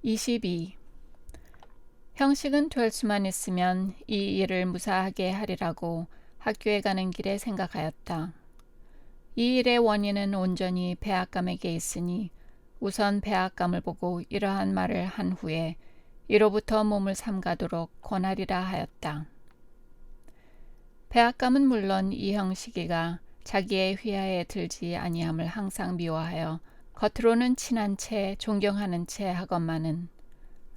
22. 형식은 될 수만 있으면 이 일을 무사하게 하리라고 학교에 가는 길에 생각하였다. 이 일의 원인은 온전히 배앗감에게 있으니 우선 배앗감을 보고 이러한 말을 한 후에 이로부터 몸을 삼가도록 권하리라 하였다. 배앗감은 물론 이 형식이가 자기의 휘하에 들지 아니함을 항상 미워하여 겉으로는 친한 채 존경하는 채 하건만은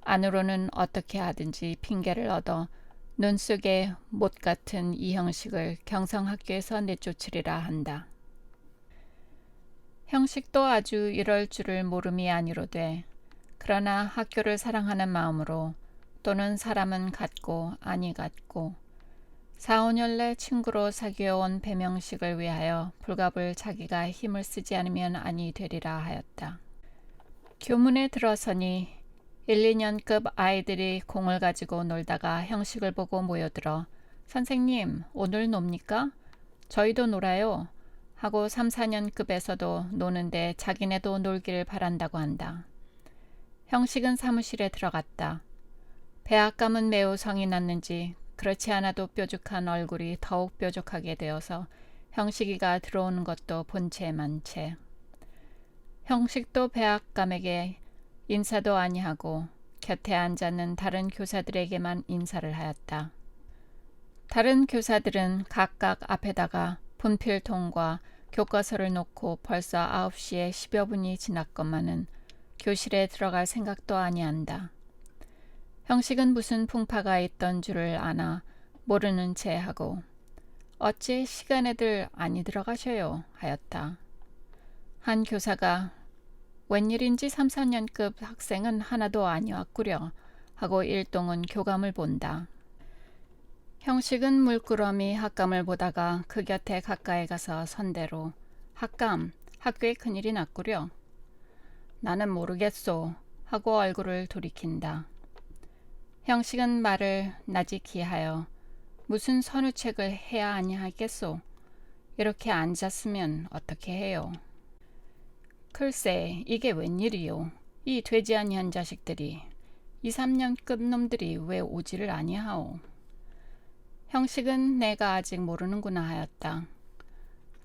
안으로는 어떻게 하든지 핑계를 얻어 눈 속에 못 같은 이 형식을 경성학교에서 내쫓으리라 한다. 형식도 아주 이럴 줄을 모름이 아니로되 그러나 학교를 사랑하는 마음으로 또는 사람은 같고 아니 같고 4, 5년 내 친구로 사귀어온 배명식을 위하여 불갑을 자기가 힘을 쓰지 않으면 아니 되리라 하였다. 교문에 들어서니 1, 2년급 아이들이 공을 가지고 놀다가 형식을 보고 모여들어 선생님 오늘 놉니까? 저희도 놀아요 하고 3, 4년급에서도 노는데 자기네도 놀기를 바란다고 한다. 형식은 사무실에 들어갔다. 배앗감은 매우 성이 났는지 그렇지 않아도 뾰족한 얼굴이 더욱 뾰족하게 되어서 형식이가 들어오는 것도 본체만 채. 형식도 배앗감에게 인사도 아니하고 곁에 앉았는 다른 교사들에게만 인사를 하였다. 다른 교사들은 각각 앞에다가 분필통과 교과서를 놓고 벌써 9시에 10여 분이 지났건만은 교실에 들어갈 생각도 아니한다. 형식은 무슨 풍파가 있던 줄을 아나 모르는 채 하고 어찌 시간에들 아니 들어가셔요 하였다. 한 교사가 웬일인지 3, 4년급 학생은 하나도 아니왔구려 하고 일동은 교감을 본다. 형식은 물끄러미 학감을 보다가 그 곁에 가까이 가서 선대로 학감, 학교에 큰일이 났구려. 나는 모르겠소 하고 얼굴을 돌이킨다. 형식은 말을 나직히 하여 무슨 선우책을 해야 아니하겠소. 이렇게 앉았으면 어떻게 해요. 글쎄 이게 웬일이요. 이 되지 아니한 자식들이 2, 3년급 놈들이 왜 오지를 아니하오. 형식은 내가 아직 모르는구나 하였다.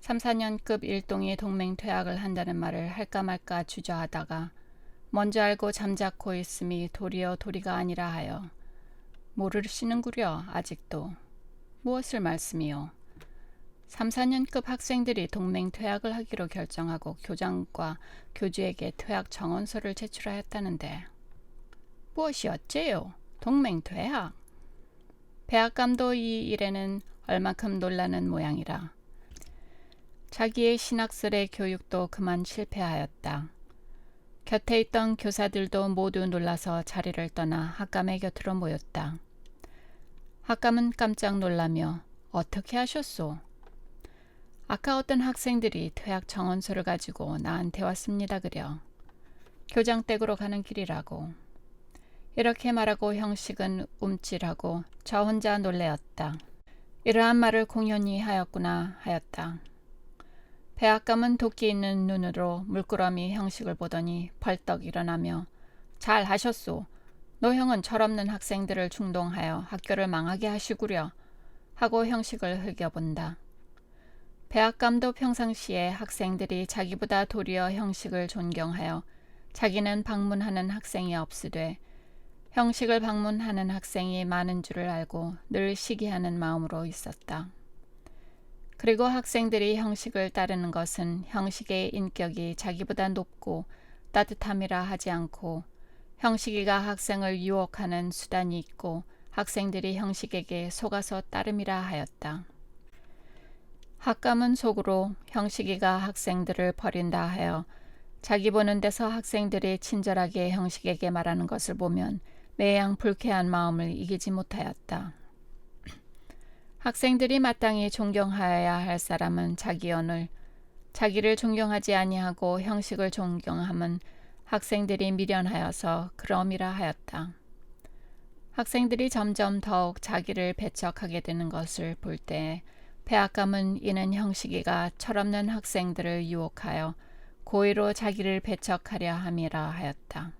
3, 4년급 일동이 동맹퇴학을 한다는 말을 할까 말까 주저하다가 먼저 알고 잠자코 있음이 도리어 도리가 아니라 하여 모르시는구려 아직도. 무엇을 말씀이요. 3, 4년급 학생들이 동맹 퇴학을 하기로 결정하고 교장과 교주에게 퇴학 정원서를 제출하였다는데 무엇이 어째요? 동맹 퇴학. 배앗감도 이 일에는 얼만큼 놀라는 모양이라. 자기의 신학설의 교육도 그만 실패하였다. 곁에 있던 교사들도 모두 놀라서 자리를 떠나 학감의 곁으로 모였다. 학감은 깜짝 놀라며 어떻게 하셨소? 아까 어떤 학생들이 퇴학 정원서를 가지고 나한테 왔습니다 그려. 교장댁으로 가는 길이라고. 이렇게 말하고 형식은 움찔하고 저 혼자 놀래었다. 이러한 말을 공연히 하였구나 하였다. 배앗감은 도끼 있는 눈으로 물끄러미 형식을 보더니 벌떡 일어나며 잘 하셨소. 노형은 철없는 학생들을 충동하여 학교를 망하게 하시구려 하고 형식을 흘겨본다. 배앗감도 평상시에 학생들이 자기보다 도리어 형식을 존경하여 자기는 방문하는 학생이 없으되 형식을 방문하는 학생이 많은 줄을 알고 늘 시기하는 마음으로 있었다. 그리고 학생들이 형식을 따르는 것은 형식의 인격이 자기보다 높고 따뜻함이라 하지 않고 형식이가 학생을 유혹하는 수단이 있고 학생들이 형식에게 속아서 따름이라 하였다. 학감은 속으로 형식이가 학생들을 버린다 하여 자기 보는 데서 학생들이 친절하게 형식에게 말하는 것을 보면 매양 불쾌한 마음을 이기지 못하였다. 학생들이 마땅히 존경하여야 할 사람은 자기 언을, 자기를 존경하지 아니하고 형식을 존경함은 학생들이 미련하여서 그럼이라 하였다. 학생들이 점점 더욱 자기를 배척하게 되는 것을 볼 때 배앗감은 이는 형식이가 철없는 학생들을 유혹하여 고의로 자기를 배척하려 함이라 하였다.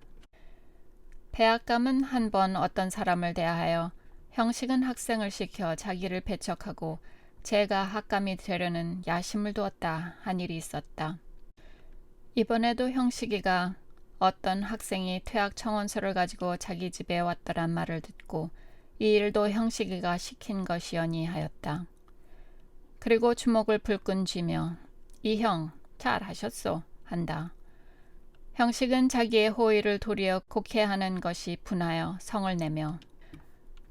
백악감은 한 번 어떤 사람을 대하여 형식은 학생을 시켜 자기를 배척하고 제가 학감이 되려는 야심을 두었다 한 일이 있었다. 이번에도 형식이가 어떤 학생이 퇴학 청원서를 가지고 자기 집에 왔더란 말을 듣고 이 일도 형식이가 시킨 것이여니 하였다. 그리고 주먹을 불끈 쥐며 이 형 잘하셨소 한다. 형식은 자기의 호의를 도리어 곡해하는 것이 분하여 성을 내며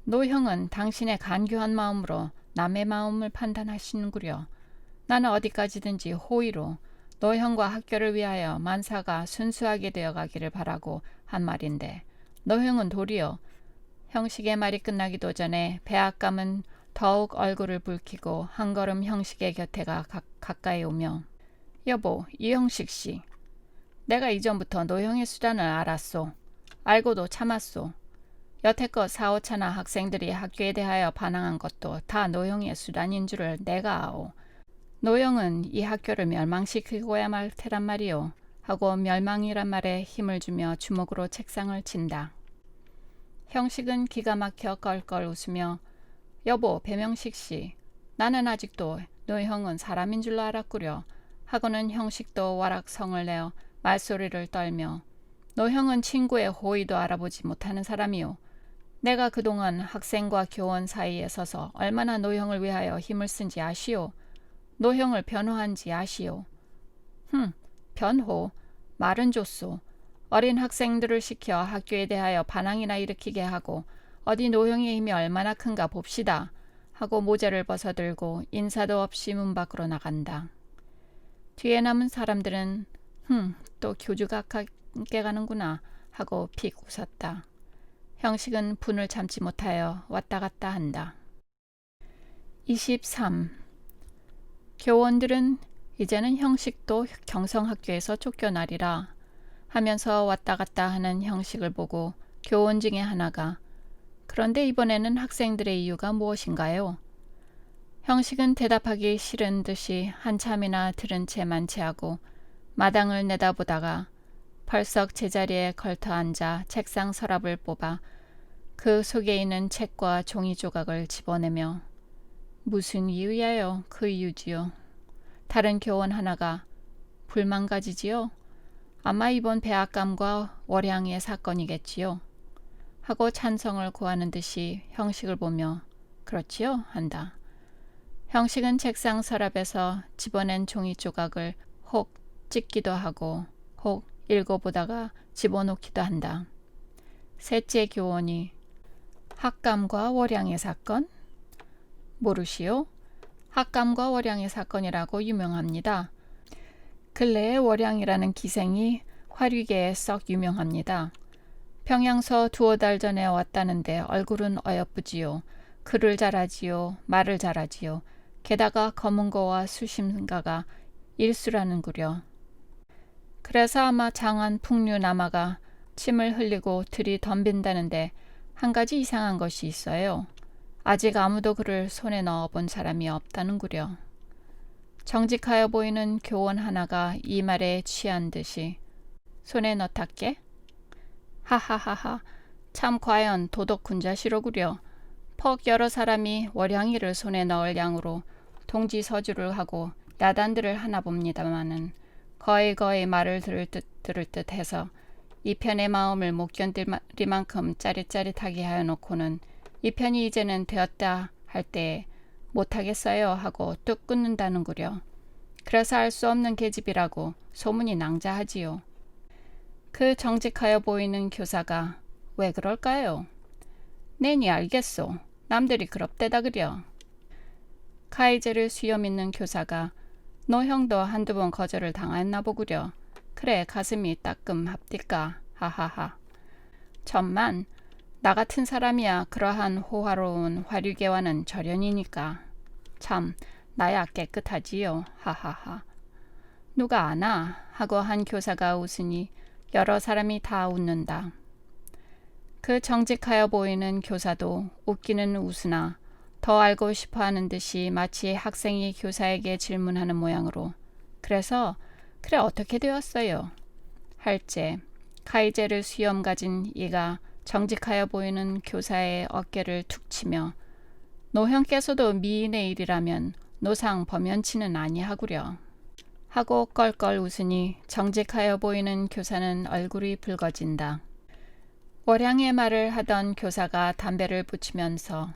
노 형은 당신의 간교한 마음으로 남의 마음을 판단하시는구려. 나는 어디까지든지 호의로 노 형과 학교를 위하여 만사가 순수하게 되어가기를 바라고 한 말인데 노 형은 도리어 형식의 말이 끝나기도 전에 백악감은 더욱 얼굴을 붉히고 한 걸음 형식의 곁에 가까이 오며 여보, 이형식 씨. 내가 이전부터 노 형의 수단을 알았소. 알고도 참았소. 여태껏 4~5차나 학생들이 학교에 대하여 반항한 것도 다 노 형의 수단인 줄을 내가 아오. 노 형은 이 학교를 멸망시키고야 말 테란 말이오. 하고 멸망이란 말에 힘을 주며 주먹으로 책상을 친다. 형식은 기가 막혀 껄껄 웃으며 여보, 배명식 씨. 나는 아직도 노 형은 사람인 줄로 알았구려. 하고는 형식도 와락 성을 내어 말소리를 떨며 노 형은 친구의 호의도 알아보지 못하는 사람이오. 내가 그동안 학생과 교원 사이에 서서 얼마나 노 형을 위하여 힘을 쓴지 아시오. 노 형을 변호한지 아시오. 변호. 말은 좋소. 어린 학생들을 시켜 학교에 대하여 반항이나 일으키게 하고 어디 노 형의 힘이 얼마나 큰가 봅시다. 하고 모자를 벗어들고 인사도 없이 문 밖으로 나간다. 뒤에 남은 사람들은 또 교주가 함께 가는구나 하고 픽 웃었다. 형식은 분을 참지 못하여 왔다 갔다 한다. 23. 교원들은 이제는 형식도 경성학교에서 쫓겨나리라 하면서 왔다 갔다 하는 형식을 보고 교원 중에 하나가 그런데 이번에는 학생들의 이유가 무엇인가요? 형식은 대답하기 싫은 듯이 한참이나 들은 채 만취하고 마당을 내다보다가 펄썩 제자리에 걸터 앉아 책상 서랍을 뽑아 그 속에 있는 책과 종이 조각을 집어내며 무슨 이유야요? 그 이유지요. 다른 교원 하나가 불만 가지지요. 아마 이번 백악감과 월양의 사건이겠지요. 하고 찬성을 구하는 듯이 형식을 보며 그렇지요? 한다. 형식은 책상 서랍에서 집어낸 종이 조각을 혹 찍기도 하고 혹 읽어보다가 집어넣기도 한다. 셋째 교원이 학감과 월양의 사건? 모르시오? 학감과 월양의 사건이라고 유명합니다. 근래에 월양이라는 기생이 화류계에 썩 유명합니다. 평양서 2~5달 전에 왔다는데 얼굴은 어여쁘지요. 글을 잘하지요. 말을 잘하지요. 게다가 검은고와 수심가가 일수라는구려. 그래서 아마 장안 풍류남아가 침을 흘리고 들이 덤빈다는데 한 가지 이상한 것이 있어요. 아직 아무도 그를 손에 넣어본 사람이 없다는구려. 정직하여 보이는 교원 하나가 이 말에 취한 듯이 손에 넣다께? 하하하하 참 과연 도덕군자시로구려. 퍽 여러 사람이 월양이를 손에 넣을 양으로 동지서주를 하고 야단들을 하나 봅니다마는 거의 말을 들을 듯 해서 이 편의 마음을 못 견딜만큼 짜릿짜릿하게 하여 놓고는 이 편이 이제는 되었다 할 때에 못하겠어요 하고 뚝 끊는다는구려. 그래서 알 수 없는 계집이라고 소문이 낭자하지요. 그 정직하여 보이는 교사가 왜 그럴까요? 내니 알겠소. 남들이 그럽대다 그려. 카이제를 수염 있는 교사가 너 형도 한두 번 거절을 당했나 보구려. 그래 가슴이 따끔합디까. 하하하. 천만 나 같은 사람이야 그러한 호화로운 화류계와는 절연이니까. 참 나야 깨끗하지요. 하하하. 누가 아나? 하고 한 교사가 웃으니 여러 사람이 다 웃는다. 그 정직하여 보이는 교사도 웃기는 웃으나 더 알고 싶어하는 듯이 마치 학생이 교사에게 질문하는 모양으로 그래서 그래 어떻게 되었어요? 할제 카이제를 수염 가진 이가 정직하여 보이는 교사의 어깨를 툭 치며 노형께서도 미인의 일이라면 노상 범연치는 아니하구려 하고 껄껄 웃으니 정직하여 보이는 교사는 얼굴이 붉어진다. 월양의 말을 하던 교사가 담배를 붙이면서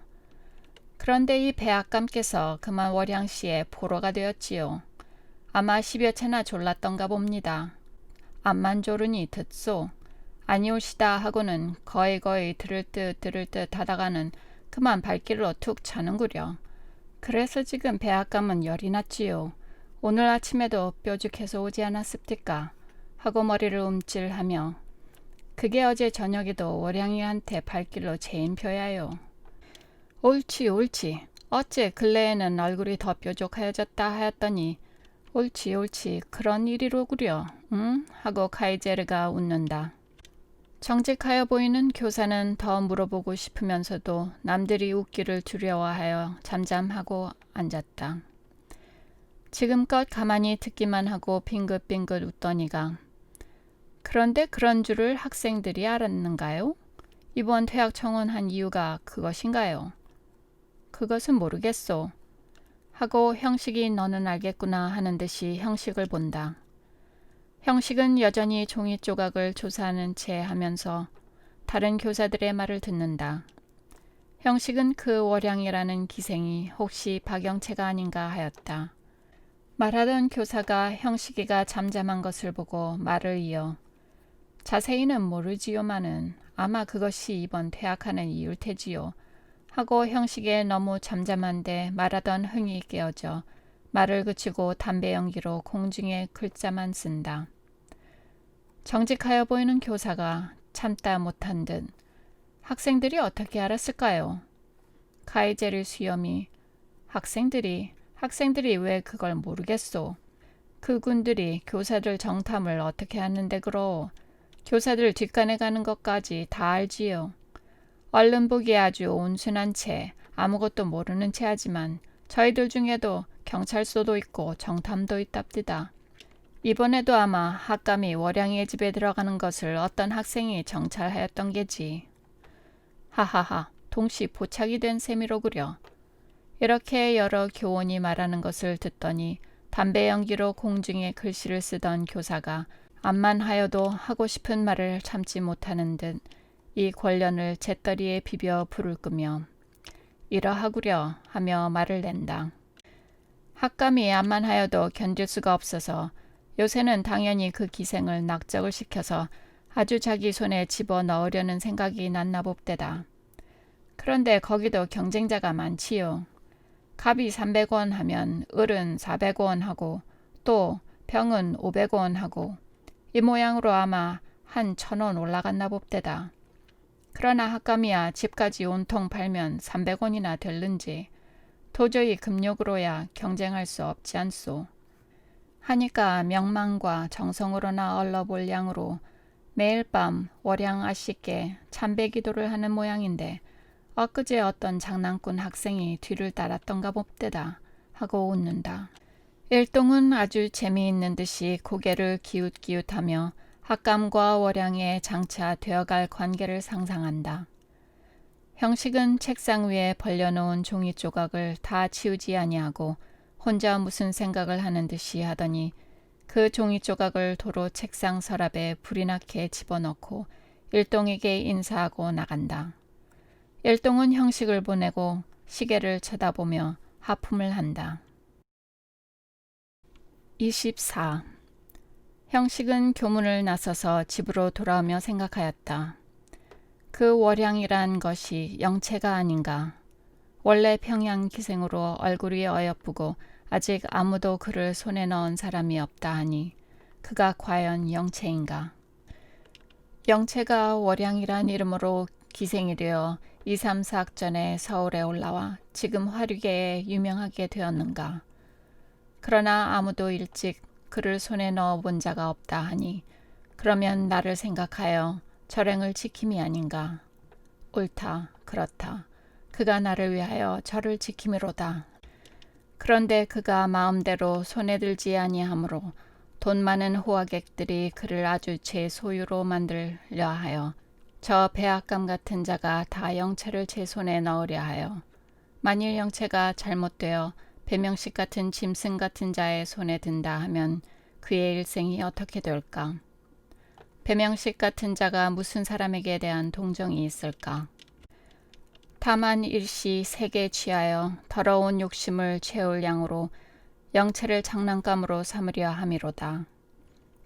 그런데 이 배악감께서 그만 월양씨의 포로가 되었지요. 아마 10여 채나 졸랐던가 봅니다. 암만 졸으니 듣소. 아니올시다 하고는 거의 들을 듯 하다가는 그만 발길로 툭 차는구려. 그래서 지금 배악감은 열이 났지요. 오늘 아침에도 뾰족해서 오지 않았습니까? 하고 머리를 움찔하며 그게 어제 저녁에도 월양이한테 발길로 재임표야요. 옳지. 어째 근래에는 얼굴이 더 뾰족하여졌다 하였더니 옳지. 그런 일이로구려. 응? 하고 카이제르가 웃는다. 정직하여 보이는 교사는 더 물어보고 싶으면서도 남들이 웃기를 두려워하여 잠잠하고 앉았다. 지금껏 가만히 듣기만 하고 빙긋빙긋 웃더니가 그런데 그런 줄을 학생들이 알았는가요? 이번 퇴학 청원한 이유가 그것인가요? 그것은 모르겠소. 하고 형식이 너는 알겠구나 하는 듯이 형식을 본다. 형식은 여전히 종이 조각을 조사하는 채 하면서 다른 교사들의 말을 듣는다. 형식은 그 월양이라는 기생이 혹시 박영채가 아닌가 하였다. 말하던 교사가 형식이가 잠잠한 것을 보고 말을 이어 자세히는 모르지요마는 아마 그것이 이번 퇴학하는 이유일 테지요. 하고 형식에 너무 잠잠한데 말하던 흥이 깨어져 말을 그치고 담배 연기로 공중에 글자만 쓴다. 정직하여 보이는 교사가 참다 못한 듯 학생들이 어떻게 알았을까요? 카이제르 수염이 학생들이 왜 그걸 모르겠소. 그군들이 교사들 정탐을 어떻게 하는데 그러. 교사들 뒷간에 가는 것까지 다 알지요. 얼른 보기에 아주 온순한 채 아무것도 모르는 채 하지만 저희들 중에도 경찰서도 있고 정탐도 있답디다. 이번에도 아마 학감이 월양이의 집에 들어가는 것을 어떤 학생이 정찰하였던 게지. 하하하 동시 포착이 된 셈이로구려. 이렇게 여러 교원이 말하는 것을 듣더니 담배 연기로 공중에 글씨를 쓰던 교사가 암만 하여도 하고 싶은 말을 참지 못하는 듯 이 권련을 잿더리에 비벼 불을 끄며 이러하구려 하며 말을 낸다. 학감이 암만 하여도 견딜 수가 없어서 요새는 당연히 그 기생을 낙적을 시켜서 아주 자기 손에 집어넣으려는 생각이 났나 봅대다. 그런데 거기도 경쟁자가 많지요. 갑이 300원 하면 을은 400원 하고 또 병은 500원 하고 이 모양으로 아마 한 1,000원 올라갔나 봅대다. 그러나 학감이야 집까지 온통 팔면 300원이나 될는지 도저히 금욕으로야 경쟁할 수 없지 않소. 하니까 명망과 정성으로나 얼러볼 양으로 매일 밤 월양 아씨께 참배기도를 하는 모양인데 엊그제 어떤 장난꾼 학생이 뒤를 따랐던가 봅대다 하고 웃는다. 일동은 아주 재미있는 듯이 고개를 기웃기웃하며 학감과 월양의 장차 되어갈 관계를 상상한다. 형식은 책상 위에 벌려놓은 종이 조각을 다 치우지 아니하고 혼자 무슨 생각을 하는 듯이 하더니 그 종이 조각을 도로 책상 서랍에 불이 나게 집어넣고 일동에게 인사하고 나간다. 일동은 형식을 보내고 시계를 쳐다보며 하품을 한다. 24. 형식은 교문을 나서서 집으로 돌아오며 생각하였다. 그 월양이란 것이 영체가 아닌가. 원래 평양 기생으로 얼굴이 어여쁘고 아직 아무도 그를 손에 넣은 사람이 없다 하니 그가 과연 영체인가. 영체가 월양이란 이름으로 기생이 되어 2, 3, 4학 전에 서울에 올라와 지금 화류계에 유명하게 되었는가. 그러나 아무도 일찍 그를 손에 넣어 본 자가 없다 하니 그러면 나를 생각하여 절행을 지킴이 아닌가. 옳다. 그렇다. 그가 나를 위하여 저를 지킴이로다. 그런데 그가 마음대로 손에 들지 아니하므로 돈 많은 호화객들이 그를 아주 제 소유로 만들려 하여 저 배악감 같은 자가 다 영체를 제 손에 넣으려 하여 만일 영체가 잘못되어 배명식 같은 짐승 같은 자의 손에 든다 하면 그의 일생이 어떻게 될까? 배명식 같은 자가 무슨 사람에게 대한 동정이 있을까? 다만 일시 색에 취하여 더러운 욕심을 채울 양으로 영체를 장난감으로 삼으려 함이로다.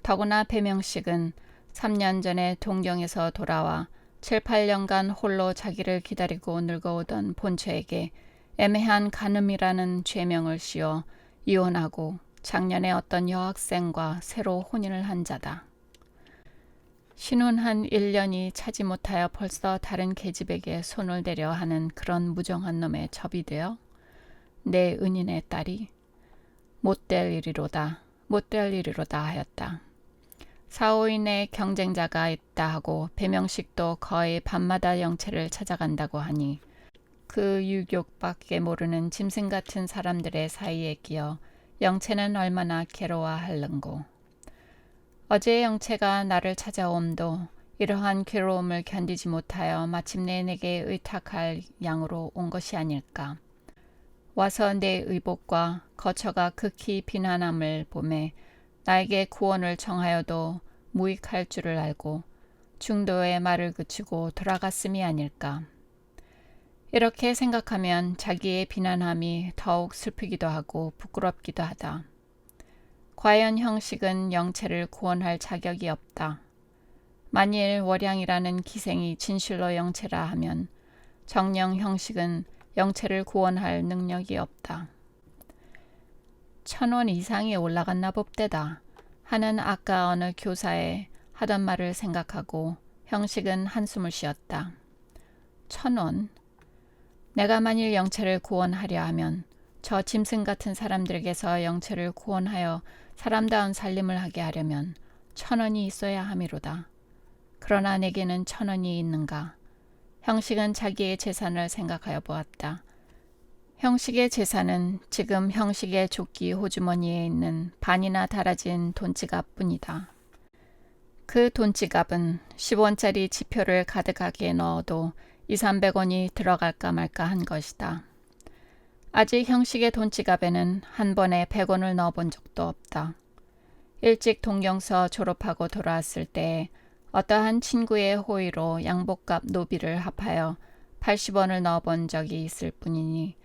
더구나 배명식은 3년 전에 동경에서 돌아와 7, 8년간 홀로 자기를 기다리고 늙어오던 본처에게 애매한 간음이라는 죄명을 씌워 이혼하고 작년에 어떤 여학생과 새로 혼인을 한 자다. 신혼한 1년이 차지 못하여 벌써 다른 계집에게 손을 대려 하는 그런 무정한 놈에 접이 되어 내 은인의 딸이 못될 일이로다 하였다. 사오인의 경쟁자가 있다 하고 배명식도 거의 밤마다 영체를 찾아간다고 하니 그 유욕밖에 모르는 짐승 같은 사람들의 사이에 끼어 영체는 얼마나 괴로워할는고. 어제 영체가 나를 찾아옴도 이러한 괴로움을 견디지 못하여 마침내 내게 의탁할 양으로 온 것이 아닐까. 와서 내 의복과 거처가 극히 비난함을 보매 나에게 구원을 청하여도 무익할 줄을 알고 중도의 말을 그치고 돌아갔음이 아닐까. 이렇게 생각하면 자기의 비난함이 더욱 슬프기도 하고 부끄럽기도 하다. 과연 형식은 영체를 구원할 자격이 없다. 만일 월양이라는 기생이 진실로 영체라 하면 정녕 형식은 영체를 구원할 능력이 없다. 1,000원 이상이 올라갔나 봅대다 하는 아까 어느 교사의 하던 말을 생각하고 형식은 한숨을 쉬었다. 1,000원? 내가 만일 영체를 구원하려 하면 저 짐승 같은 사람들에게서 영체를 구원하여 사람다운 살림을 하게 하려면 1,000원이 있어야 함이로다. 그러나 내게는 1,000원이 있는가? 형식은 자기의 재산을 생각하여 보았다. 형식의 재산은 지금 형식의 조끼 호주머니에 있는 반이나 달아진 돈지갑뿐이다. 그 돈지갑은 10원짜리 지표를 가득하게 넣어도 200~300원이 들어갈까 말까 한 것이다. 아직 형식의 돈지갑에는 한 번에 100원을 넣어본 적도 없다. 일찍 동경서 졸업하고 돌아왔을 때 어떠한 친구의 호의로 양복값 노비를 합하여 80원을 넣어본 적이 있을 뿐이니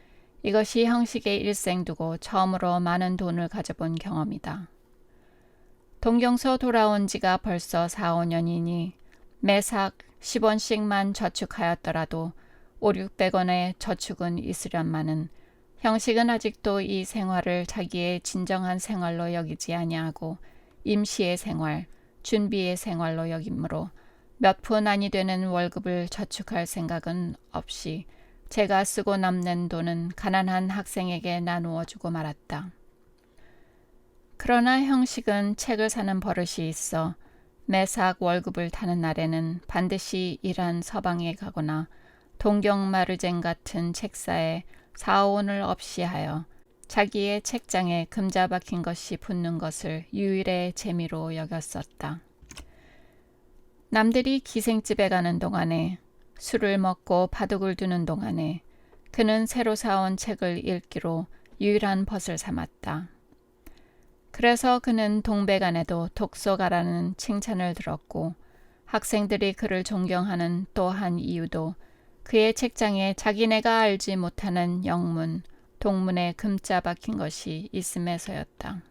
이것이 형식의 일생 두고 처음으로 많은 돈을 가져본 경험이다. 동경서 돌아온 지가 벌써 4~5년이니 매삭 10원씩만 저축하였더라도 500~600원의 저축은 있으련마는 형식은 아직도 이 생활을 자기의 진정한 생활로 여기지 아니하고 임시의 생활, 준비의 생활로 여기므로 몇 푼 아니 되는 월급을 저축할 생각은 없이 제가 쓰고 남는 돈은 가난한 학생에게 나누어 주고 말았다. 그러나 형식은 책을 사는 버릇이 있어 매삭 월급을 타는 날에는 반드시 일한 서방에 가거나 동경 마르젠 같은 책사에 4~5원을 없이 하여 자기의 책장에 금자 박힌 것이 붙는 것을 유일의 재미로 여겼었다. 남들이 기생집에 가는 동안에 술을 먹고 바둑을 두는 동안에 그는 새로 사온 책을 읽기로 유일한 벗을 삼았다. 그래서 그는 동백안에도 독서 가라는 칭찬을 들었고 학생들이 그를 존경하는 또 한 이유도 그의 책장에 자기네가 알지 못하는 영문, 동문에 금자 박힌 것이 있음에서였다.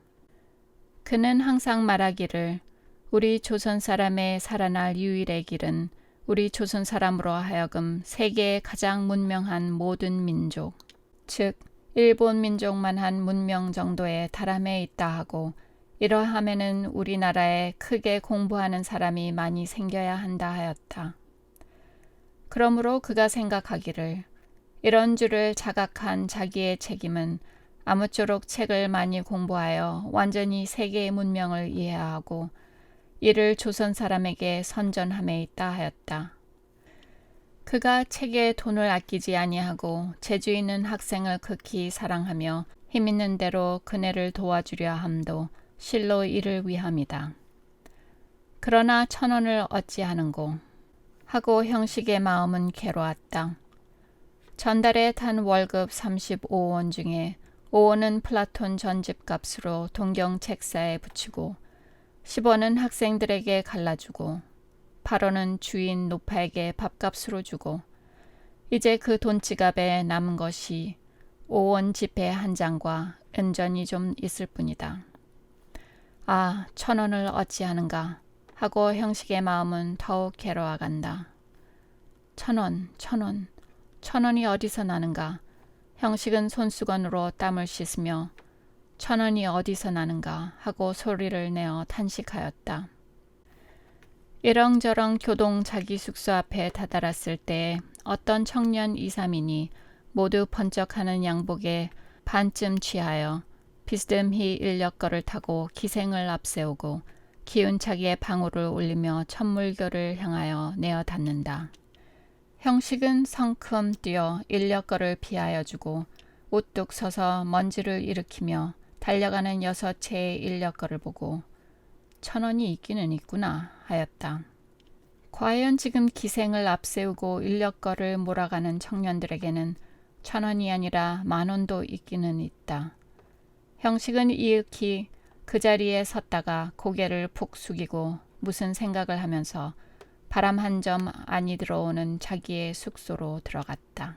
그는 항상 말하기를 우리 조선 사람의 살아날 유일의 길은 우리 조선 사람으로 하여금 세계의 가장 문명한 모든 민족, 즉 일본 민족만한 문명 정도의 다람에 있다 하고 이러함에는 우리나라에 크게 공부하는 사람이 많이 생겨야 한다 하였다. 그러므로 그가 생각하기를 이런 줄을 자각한 자기의 책임은 아무쪼록 책을 많이 공부하여 완전히 세계의 문명을 이해하고 이를 조선 사람에게 선전함에 있다 하였다. 그가 책에 돈을 아끼지 아니하고 재주 있는 학생을 극히 사랑하며 힘있는 대로 그네를 도와주려 함도 실로 이를 위함이다. 그러나 1,000원을 어찌하는고. 하고 형식의 마음은 괴로웠다. 전달에 탄 월급 35원 중에 5원은 플라톤 전집값으로 동경 책사에 붙이고 10원은 학생들에게 갈라주고 8원은 주인 노파에게 밥값으로 주고 이제 그 돈지갑에 남은 것이 5원 지폐 한 장과 은전이 좀 있을 뿐이다. 아, 1,000원을 어찌하는가 하고 형식의 마음은 더욱 괴로워간다. 1,000원, 1,000원, 1,000원이 어디서 나는가? 형식은 손수건으로 땀을 씻으며 1,000원이 어디서 나는가 하고 소리를 내어 탄식하였다. 이렁저렁 교동 자기 숙소 앞에 다다랐을 때 어떤 청년 2, 3인이 모두 번쩍하는 양복에 반쯤 취하여 비스듬히 인력거를 타고 기생을 앞세우고 기운차게 방울을 울리며 천물교를 향하여 내어 닿는다. 형식은 성큼 뛰어 인력거를 피하여 주고 우뚝 서서 먼지를 일으키며 달려가는 6채의 인력거를 보고 1,000원이 있기는 있구나 하였다. 과연 지금 기생을 앞세우고 인력거를 몰아가는 청년들에게는 1,000원이 아니라 10,000원도 있기는 있다. 형식은 이윽히 그 자리에 섰다가 고개를 푹 숙이고 무슨 생각을 하면서 바람 한 점 안이 들어오는 자기의 숙소로 들어갔다.